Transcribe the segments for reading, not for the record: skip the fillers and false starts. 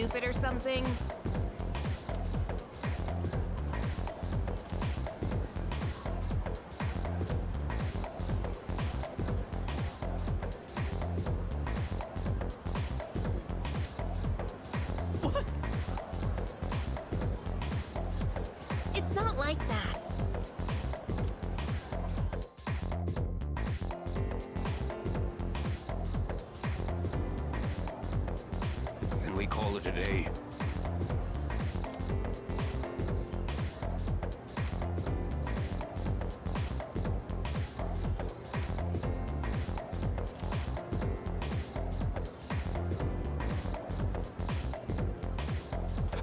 stupid or something? What? It's not like that. Can we call it a day?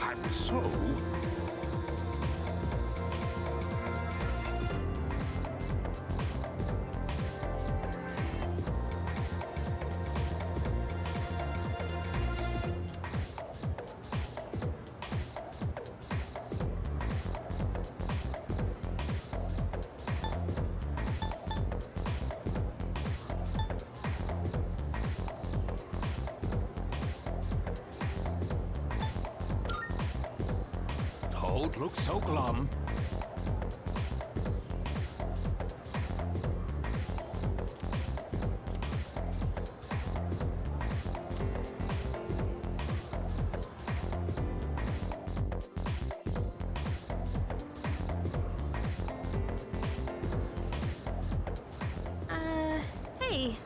And so... Don't look so glum. Hey.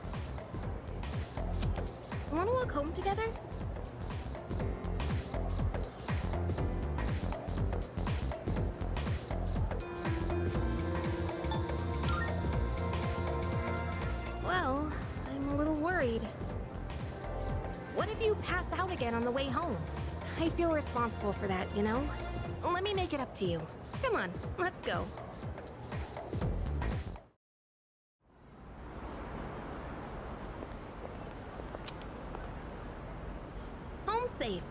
Wanna walk home together? Well, I'm a little worried. What if you pass out again on the way home? I feel responsible for that, you know? Let me make it up to you. Come on, let's go. Home safe.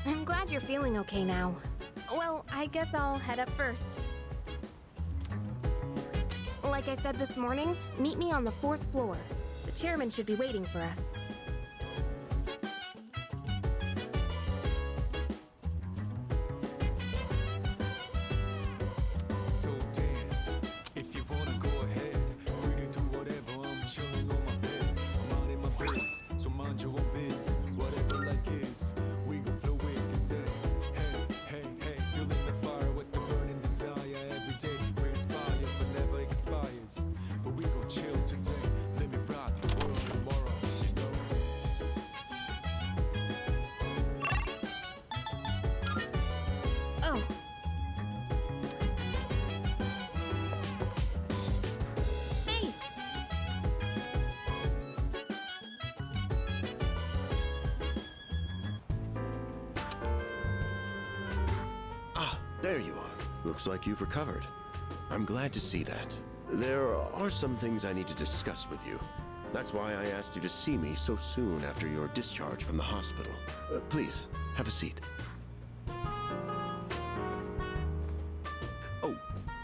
I'm glad you're feeling okay now. Well, I guess I'll head up first. Like I said this morning, meet me on the 4th floor. The chairman should be waiting for us. So dance, if you wanna go ahead. Free to do whatever, I'm chilling on my bed. I'm out in my biz, so mind your own biz. Whatever like is, we gon' flow with this head. Hey, hey, hey, feeling the fire with the burning desire. Every day we're inspired, but never expires. But we gon' chill today, let me rock the world tomorrow, you know. Oh. Hey! Ah, there you are. Looks like you've recovered. I'm glad to see that. There are some things I need to discuss with you. That's why I asked you to see me so soon after your discharge from the hospital. Please, have a seat. Oh,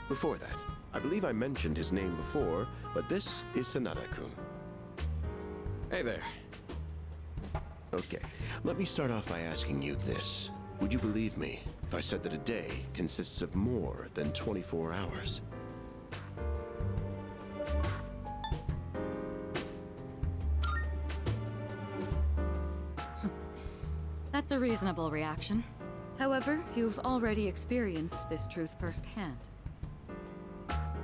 before that, I believe I mentioned his name before, but this is Sanada-kun. Hey there. Okay, let me start off by asking you this. Would you believe me if I said that a day consists of more than 24 hours? That's a reasonable reaction. However, you've already experienced this truth firsthand.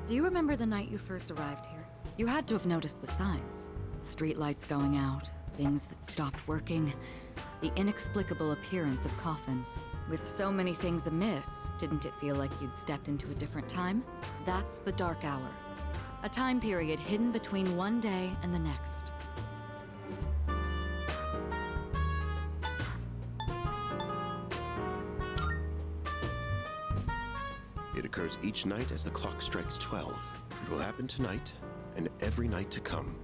Do you remember the night you first arrived here? You had to have noticed the signs. The streetlights going out, things that stopped working, the inexplicable appearance of coffins. With so many things amiss, didn't it feel like you'd stepped into a different time? That's the Dark Hour. A time period hidden between one day and the next. It occurs each night as the clock strikes 12. It will happen tonight and every night to come.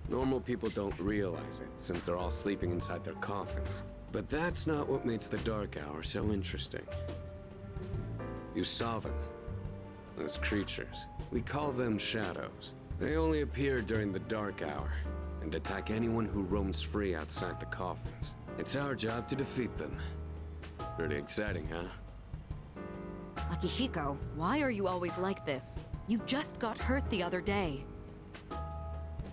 Normal people don't realize it, since they're all sleeping inside their coffins. But that's not what makes the Dark Hour so interesting. You saw them. those creatures. We call them shadows. They only appear during the dark hour and attack anyone who roams free outside the coffins. It's our job to defeat them. Pretty exciting, huh? Akihiko, why are you always like this? You just got hurt the other day.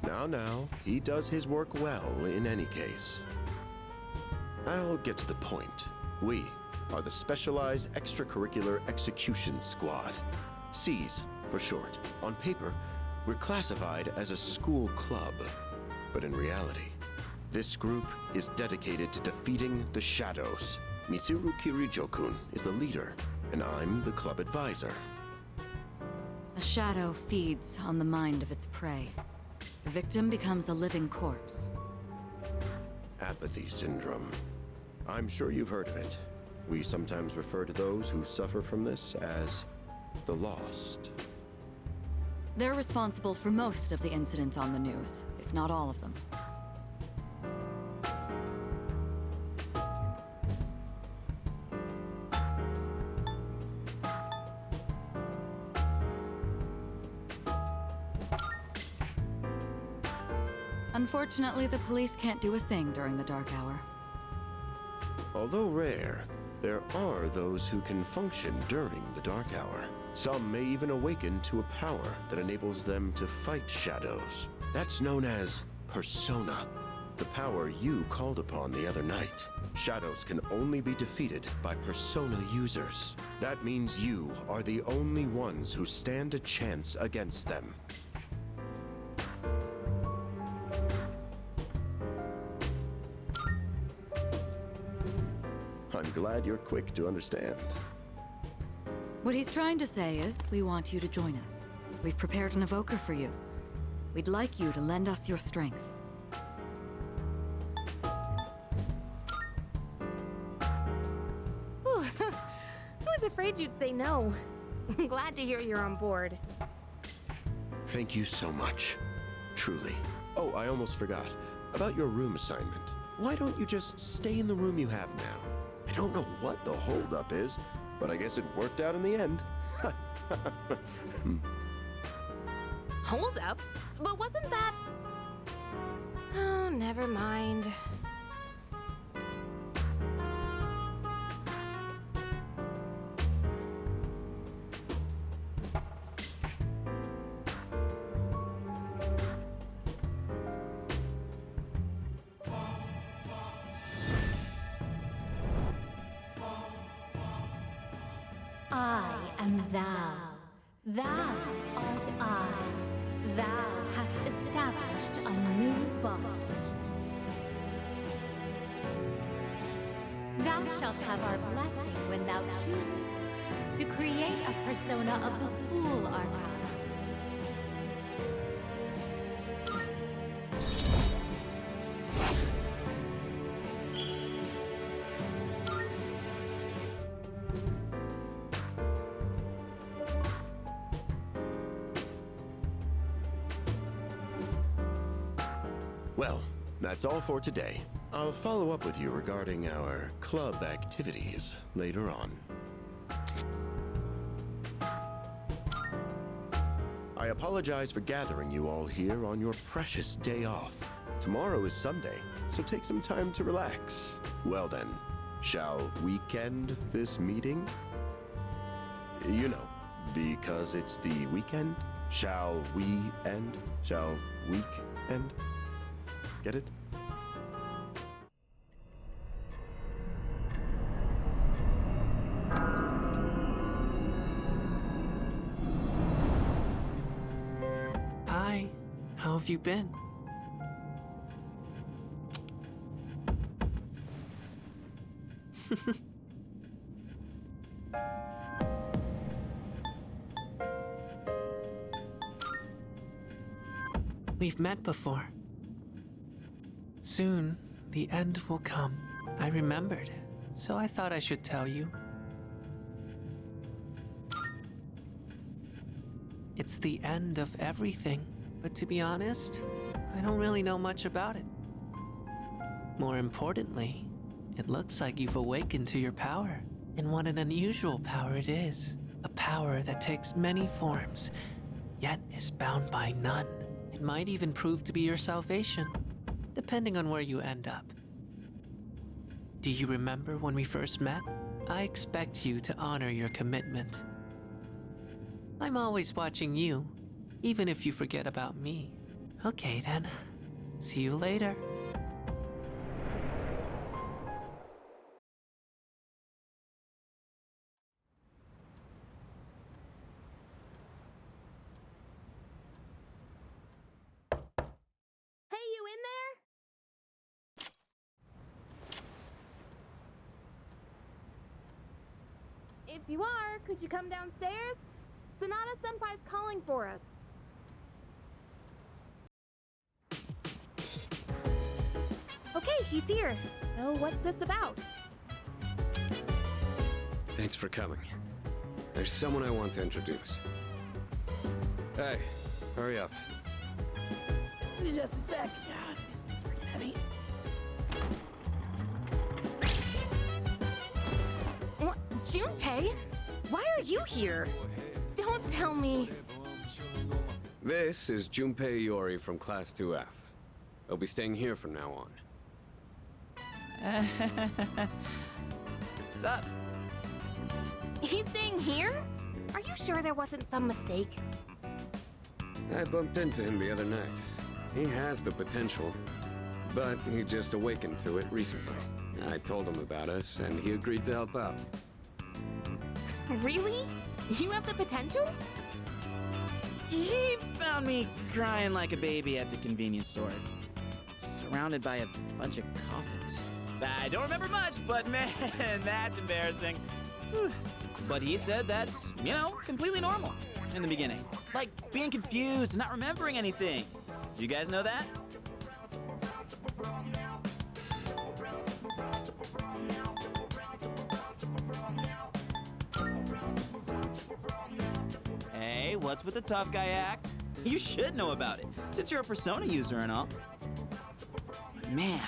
Now, he does his work well in any case. I'll get to the point. We are the Specialized Extracurricular Execution Squad. SEAS for short. On paper, we're classified as a school club. But in reality, this group is dedicated to defeating the shadows. Mitsuru Kirijo-kun is the leader, and I'm the club advisor. A shadow feeds on the mind of its prey. The victim becomes a living corpse. Apathy syndrome. I'm sure you've heard of it. We sometimes refer to those who suffer from this as the lost. They're responsible for most of the incidents on the news, if not all of them. Unfortunately, the police can't do a thing during the dark hour. Although rare, there are those who can function during the dark hour. Some may even awaken to a power that enables them to fight shadows. That's known as persona, the power you called upon the other night. Shadows can only be defeated by persona users. That means you are the only ones who stand a chance against them. I'm glad you're quick to understand. What he's trying to say is, we want you to join us. We've prepared an evoker for you. We'd like you to lend us your strength. Whew. I was afraid you'd say no. I'm glad to hear you're on board. Thank you so much. Truly. Oh, I almost forgot. About your room assignment. Why don't you just stay in the room you have now? I don't know what the holdup is, but I guess it worked out in the end. Hold up. But wasn't that... Oh, never mind. I am thou. Thou art I. Thou hast established a new bond. Thou shalt have our blessing when thou choosest to create a persona of the Fool Arcana. Well, that's all for today. I'll follow up with you regarding our club activities later on. I apologize for gathering you all here on your precious day off. Tomorrow is Sunday, so take some time to relax. Well then, shall weekend this meeting? You know, because it's the weekend. Shall we end? Shall week end? Get it? Hi, how have you been? We've met before. Soon, the end will come. I remembered, so I thought I should tell you. It's the end of everything, but to be honest, I don't really know much about it. More importantly, it looks like you've awakened to your power, and what an unusual power it is. A power that takes many forms, yet is bound by none. It might even prove to be your salvation, depending on where you end up. Do you remember when we first met? I expect you to honor your commitment. I'm always watching you, even if you forget about me. Okay then. See you later. Hey, you in there? If you are, could you come downstairs? Sonata-senpai's calling for us. Okay, he's here. So what's this about? Thanks for coming. There's someone I want to introduce. Hey, hurry up. Just a sec. God, this thing's freaking heavy. What? Junpei? Why are you here? Don't tell me. This is Junpei Iori from Class 2F. He'll be staying here from now on. What's up? He's staying here? Are you sure there wasn't some mistake? I bumped into him the other night. He has the potential, but he just awakened to it recently. I told him about us, and he agreed to help out. Really? You have the potential? He found me crying like a baby at the convenience store, surrounded by a bunch of coffins. I don't remember much, but man, that's embarrassing. Whew. But he said that's, completely normal in the beginning. Like being confused and not remembering anything. Do you guys know that? Hey, what's with the tough guy act? You should know about it, since you're a Persona user and all. But man,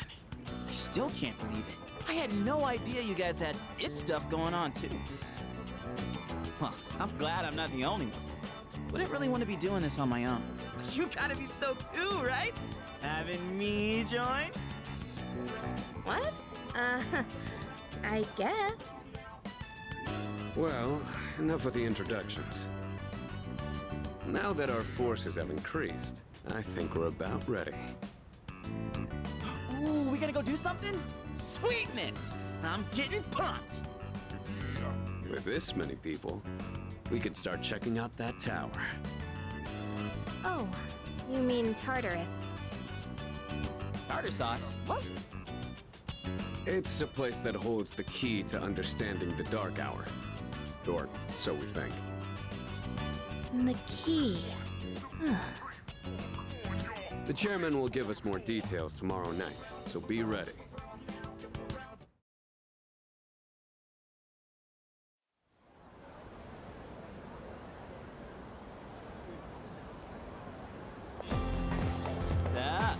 I still can't believe it. I had no idea you guys had this stuff going on, too. Well, I'm glad I'm not the only one. Wouldn't really want to be doing this on my own. You gotta be stoked too, right? Having me join? What? I guess. Well, enough with the introductions. Now that our forces have increased, I think we're about ready. Ooh, we gotta go do something? Sweetness! I'm getting pumped! With this many people, we could start checking out that tower. Oh, you mean Tartarus. Tartar sauce? What? It's a place that holds the key to understanding the Dark Hour. Or so we think. The key. The chairman will give us more details tomorrow night, so be ready. What's up?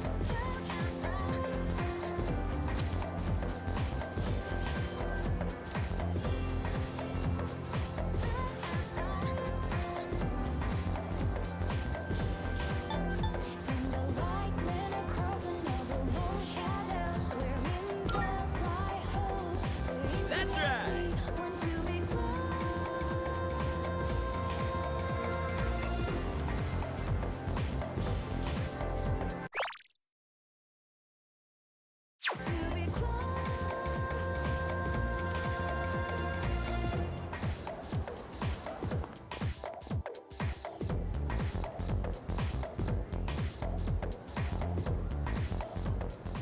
That's right!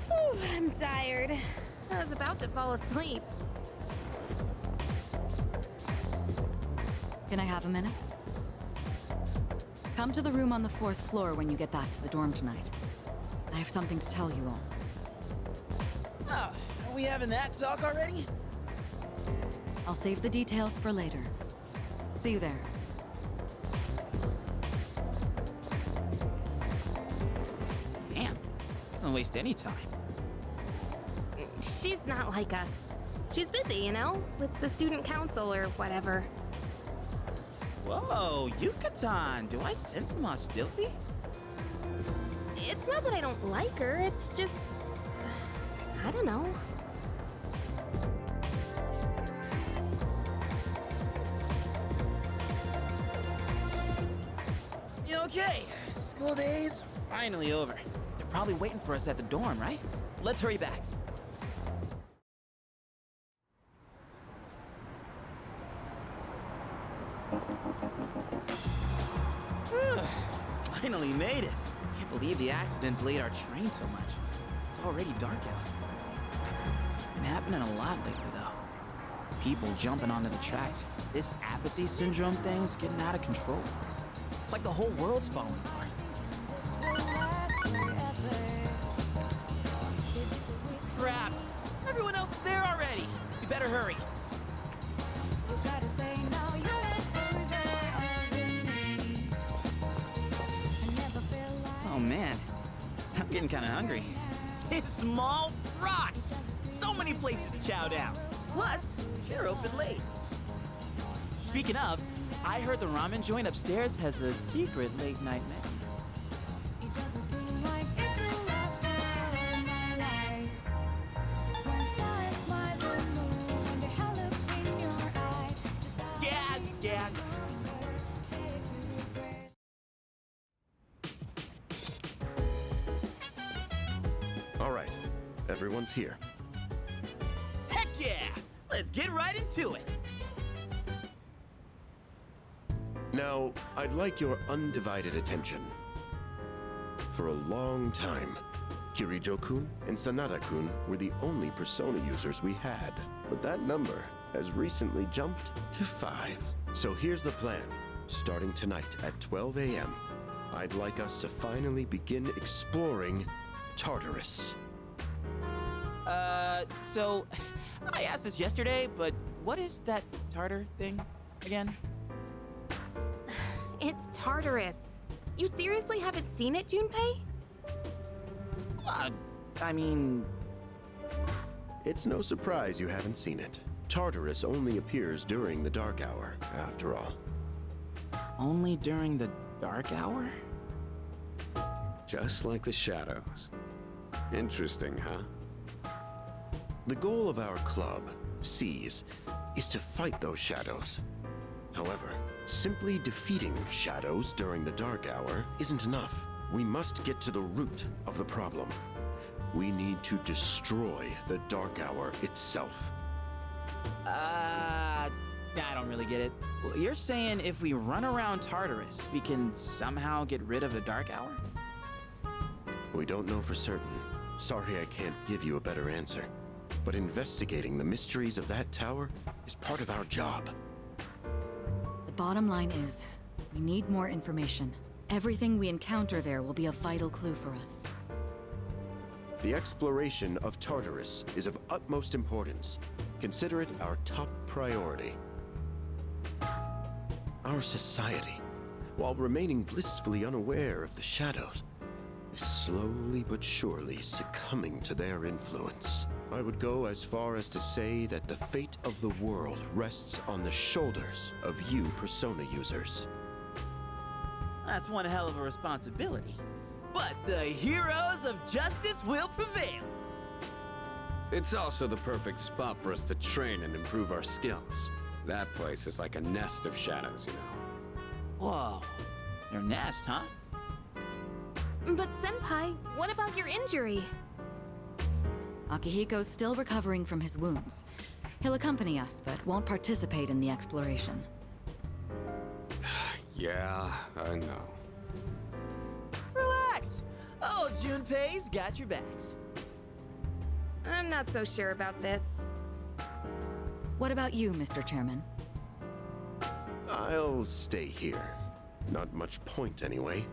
Whew, I'm tired. I was about to fall asleep. Can I have a minute? Come to the room on the 4th floor when you get back to the dorm tonight. I have something to tell you all. Oh, are we having that talk already? I'll save the details for later. See you there. Damn, doesn't waste any time. She's not like us. She's busy, with the student council or whatever. Whoa, Yucatan! Do I sense some hostility? It's not that I don't like her, it's just... I don't know. Okay, school days finally over. They're probably waiting for us at the dorm, right? Let's hurry back. Finally made it. Can't believe the accident delayed our train so much. It's already dark out. Been happening a lot lately, though. People jumping onto the tracks. This apathy syndrome thing's getting out of control. It's like the whole world's falling apart. Crap! Everyone else is there already. We better hurry. Oh man, I'm getting kind of hungry. It's small rocks! So many places to chow down. Plus, they're open late. Speaking of, I heard the ramen joint upstairs has a secret late-night menu. Yeah. All right, everyone's here. Heck yeah! Let's get right into it. Now, I'd like your undivided attention. For a long time, Kirijo-kun and Sanada-kun were the only persona users we had. But that number has recently jumped to 5. So here's the plan. Starting tonight at 12 a.m., I'd like us to finally begin exploring Tartarus. So I asked this yesterday, but what is that tartar thing again? It's Tartarus. You seriously haven't seen it, Junpei? I mean... It's no surprise you haven't seen it. Tartarus only appears during the dark hour, after all. Only during the dark hour? Just like the shadows. Interesting, huh? The goal of our club, Seize, is to fight those shadows. However, simply defeating shadows during the dark hour isn't enough. We must get to the root of the problem. We need to destroy the dark hour itself. I don't really get it. Well, you're saying if we run around Tartarus, we can somehow get rid of the dark hour? We don't know for certain. Sorry I can't give you a better answer. But investigating the mysteries of that tower is part of our job. The bottom line is, we need more information. Everything we encounter there will be a vital clue for us. The exploration of Tartarus is of utmost importance. Consider it our top priority. Our society, while remaining blissfully unaware of the shadows, is slowly but surely succumbing to their influence. I would go as far as to say that the fate of the world rests on the shoulders of you persona users. That's one hell of a responsibility. But the heroes of justice will prevail. It's also the perfect spot for us to train and improve our skills. That place is like a nest of shadows, you know. Whoa, their nest, huh? But Senpai, what about your injury? Akihiko's still recovering from his wounds. He'll accompany us, but won't participate in the exploration. Yeah, I know. Relax. Oh, Junpei's got your backs. I'm not so sure about this. What about you, Mr. Chairman? I'll stay here. Not much point anyway,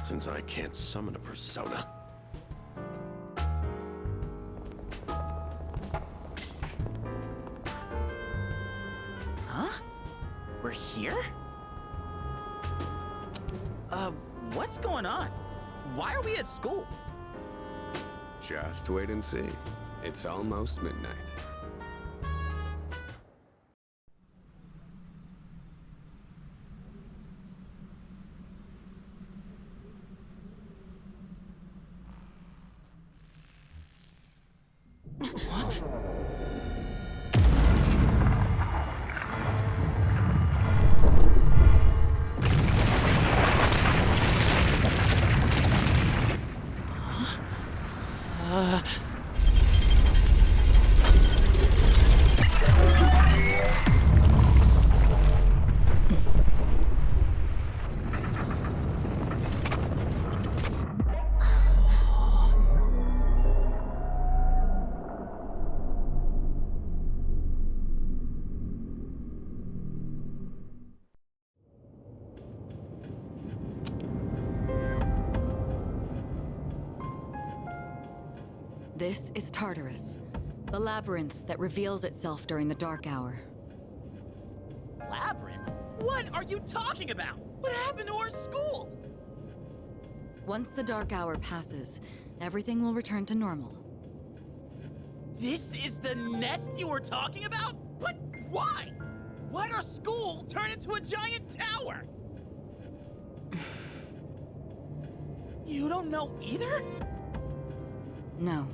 since I can't summon a persona. Huh? We're here? What's going on? Why are we at school? Just wait and see. It's almost midnight. This is Tartarus, the labyrinth that reveals itself during the dark hour. Labyrinth? What are you talking about? What happened to our school? Once the dark hour passes, everything will return to normal. This is the nest you were talking about? But why? Why'd our school turn into a giant tower? You don't know either? No.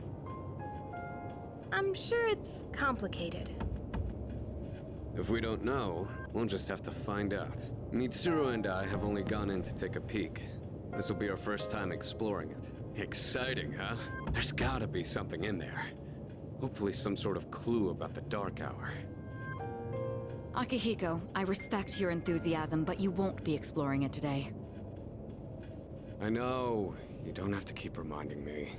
I'm sure it's complicated. If we don't know, we'll just have to find out. Mitsuru and I have only gone in to take a peek. This will be our first time exploring it. Exciting, huh? There's gotta be something in there. Hopefully some sort of clue about the Dark Hour. Akihiko, I respect your enthusiasm, but you won't be exploring it today. I know. You don't have to keep reminding me.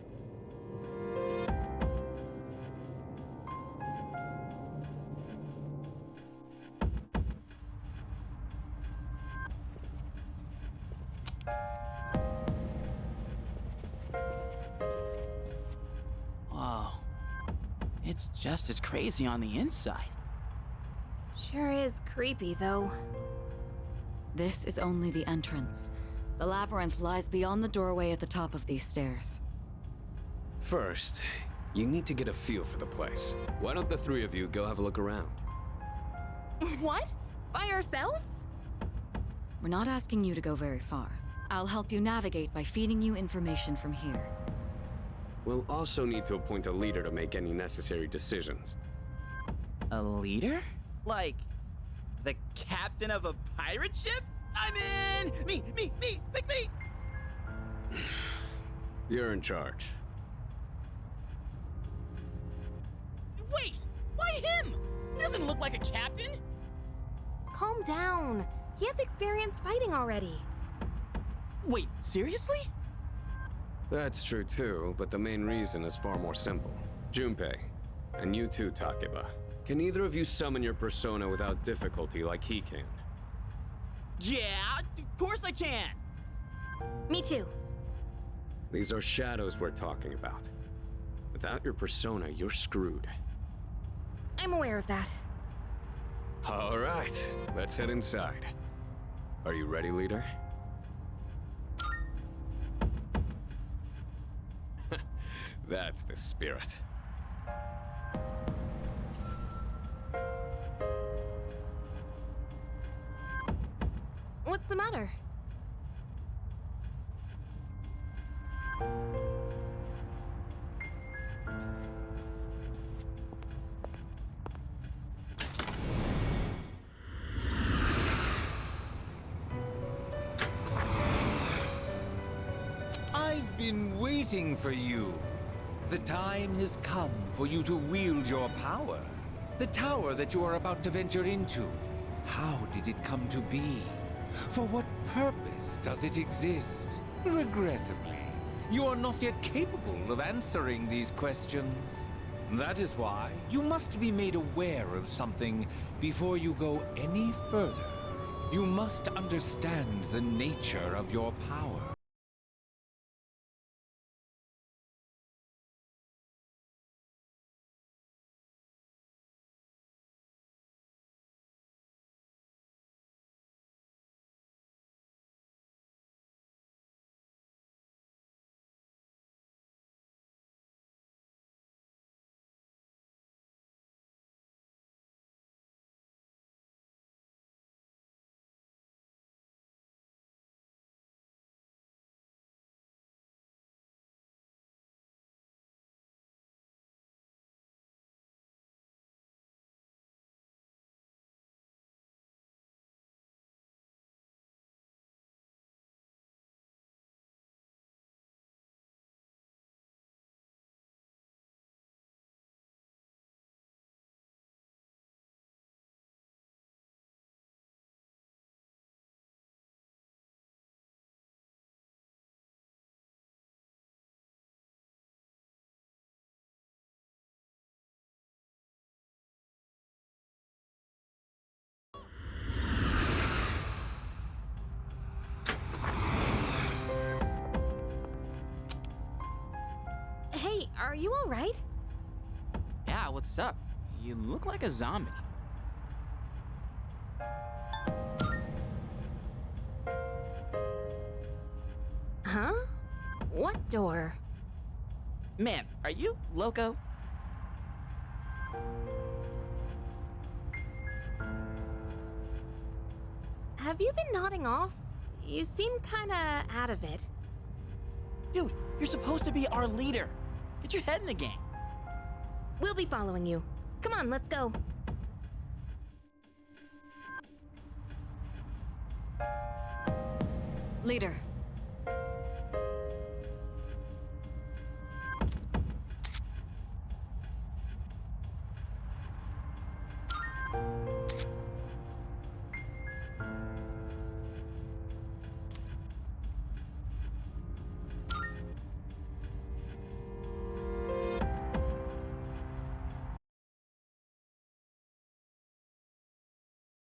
Whoa. It's just as crazy on the inside. Sure is creepy, though. This is only the entrance. The labyrinth lies beyond the doorway at the top of these stairs. First, you need to get a feel for the place. Why don't the three of you go have a look around? What? By ourselves? We're not asking you to go very far. I'll help you navigate by feeding you information from here. We'll also need to appoint a leader to make any necessary decisions. A leader? Like, the captain of a pirate ship? I'm in! Me! Pick me! You're in charge. Wait! Why him? He doesn't look like a captain! Calm down. He has experience fighting already. Wait, seriously? That's true too, but the main reason is far more simple. Junpei, and you too, Takeba. Can either of you summon your persona without difficulty like he can? Yeah, of course I can! Me too. These are shadows we're talking about. Without your persona, you're screwed. I'm aware of that. All right, let's head inside. Are you ready, leader? That's the spirit. What's the matter? I've been waiting for you. The time has come for you to wield your power. The tower that you are about to venture into. How did it come to be? For what purpose does it exist? Regrettably, you are not yet capable of answering these questions. That is why you must be made aware of something before you go any further. You must understand the nature of your power. Are you all right? Yeah, what's up? You look like a zombie. Huh? What door? Man, are you loco? Have you been nodding off? You seem kinda out of it. Dude, you're supposed to be our leader. Get your head in the game. We'll be following you. Come on, let's go. Leader,